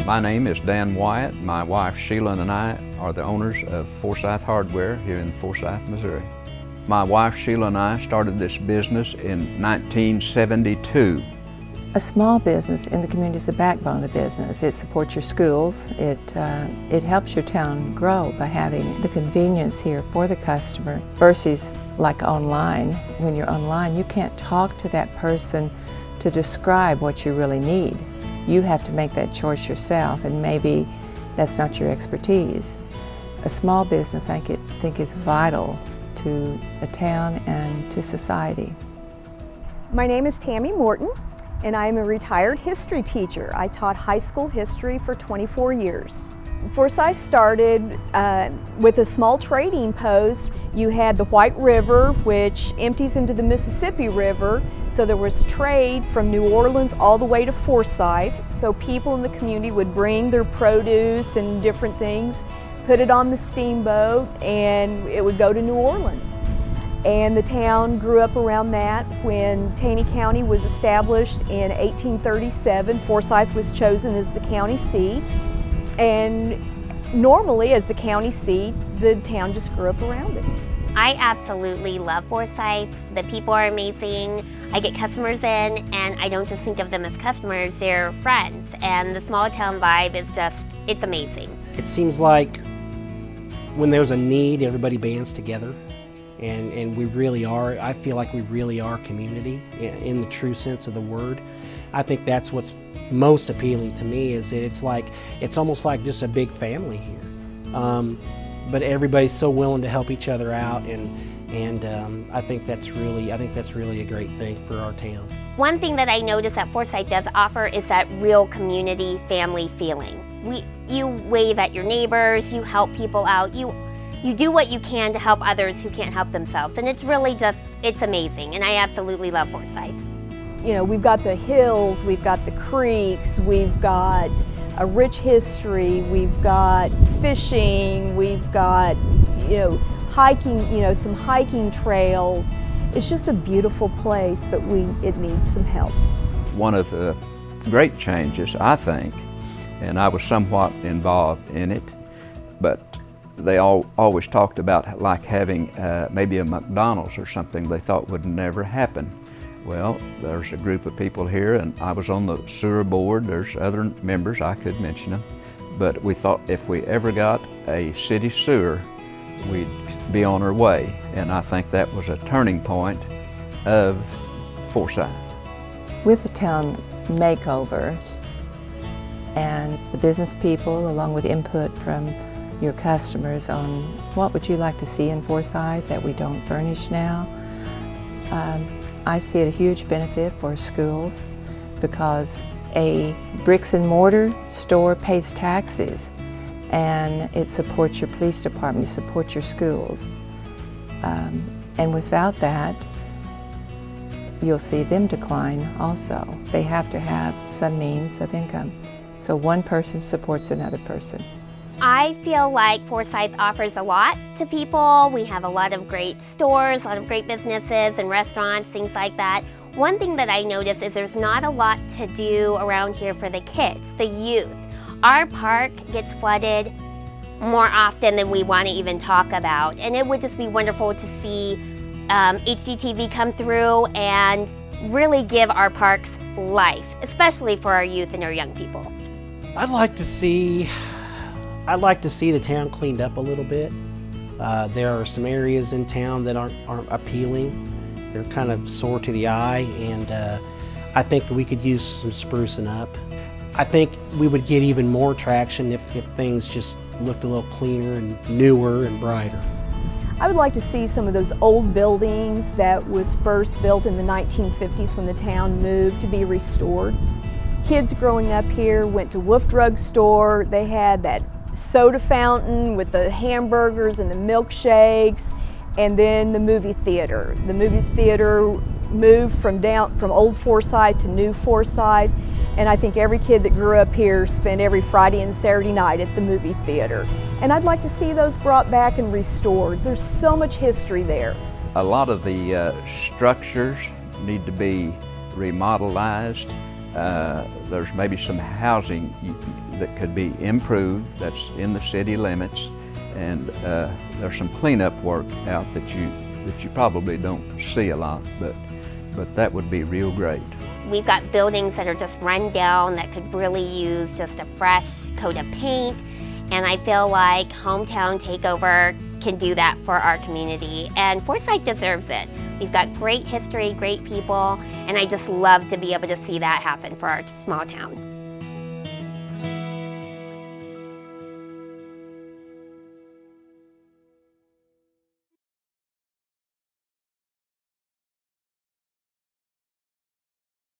My name is Dan Wyatt. My wife Sheila and I are the owners of Forsyth Hardware here in Forsyth, Missouri. My wife Sheila and I started this business in 1972. A small business in the community is the backbone of the business. It supports your schools. It helps your town grow by having the convenience here for the customer versus like online. When you're online, you can't talk to that person to describe what you really need. You have to make that choice yourself, and maybe that's not your expertise. A small business, I think, is vital to a town and to society. My name is Tammy Morton, and I am a retired history teacher. I taught high school history for 24 years. Forsyth started with a small trading post. You had the White River, which empties into the Mississippi River, so there was trade from New Orleans all the way to Forsyth. So people in the community would bring their produce and different things, put it on the steamboat, and it would go to New Orleans. And the town grew up around that. When Taney County was established in 1837, Forsyth was chosen as the county seat. And normally, as the county seat, the town just grew up around it. I absolutely love Forsyth. The people are amazing. I get customers in, and I don't just think of them as customers, they're friends. And the small town vibe is it's amazing. It seems like when there's a need, everybody bands together. And we really are, I feel like we really are community in the true sense of the word. I think that's what's most appealing to me, is that it's almost like just a big family here. But everybody's so willing to help each other out, and I think that's really a great thing for our town. One thing that I notice that Forsyth does offer is that real community family feeling. You wave at your neighbors, you help people out, you do what you can to help others who can't help themselves, and it's really it's amazing, and I absolutely love Forsyth. You know, we've got the hills, we've got the creeks, we've got a rich history, we've got fishing, we've got, hiking, some hiking trails. It's just a beautiful place, but it needs some help. One of the great changes, I think, and I was somewhat involved in it, but they always talked about like having maybe a McDonald's or something they thought would never happen. Well, there's a group of people here, and I was on the sewer board. There's other members, I could mention them, but we thought if we ever got a city sewer, we'd be on our way, and I think that was a turning point of Forsyth. With the town makeover and the business people, along with input from your customers on what would you like to see in Forsyth that we don't furnish now, I see it a huge benefit for schools, because a bricks and mortar store pays taxes, and it supports your police department, you support your schools. And without that, you'll see them decline also. They have to have some means of income. So one person supports another person. I feel like Forsyth offers a lot to people. We have a lot of great stores, a lot of great businesses and restaurants, things like that. One thing that I notice is there's not a lot to do around here for the kids, the youth. Our park gets flooded more often than we want to even talk about, and it would just be wonderful to see HGTV come through and really give our parks life, especially for our youth and our young people. I'd like to see the town cleaned up a little bit. There are some areas in town that aren't appealing. They're kind of sore to the eye, and I think that we could use some sprucing up. I think we would get even more traction if things just looked a little cleaner and newer and brighter. I would like to see some of those old buildings that was first built in the 1950s when the town moved to be restored. Kids growing up here went to Wolf Drug Store. They had that soda fountain with the hamburgers and the milkshakes, and then the movie theater. The movie theater moved from old Forsyth to new Forsyth, and I think every kid that grew up here spent every Friday and Saturday night at the movie theater. And I'd like to see those brought back and restored. There's so much history there. A lot of the structures need to be remodelized. There's maybe some housing that could be improved that's in the city limits, and there's some cleanup work out that you probably don't see a lot, but that would be real great. We've got buildings that are just run down that could really use just a fresh coat of paint, and I feel like Hometown Takeover can do that for our community, and Forsyth deserves it. We've got great history, great people, and I just love to be able to see that happen for our small town.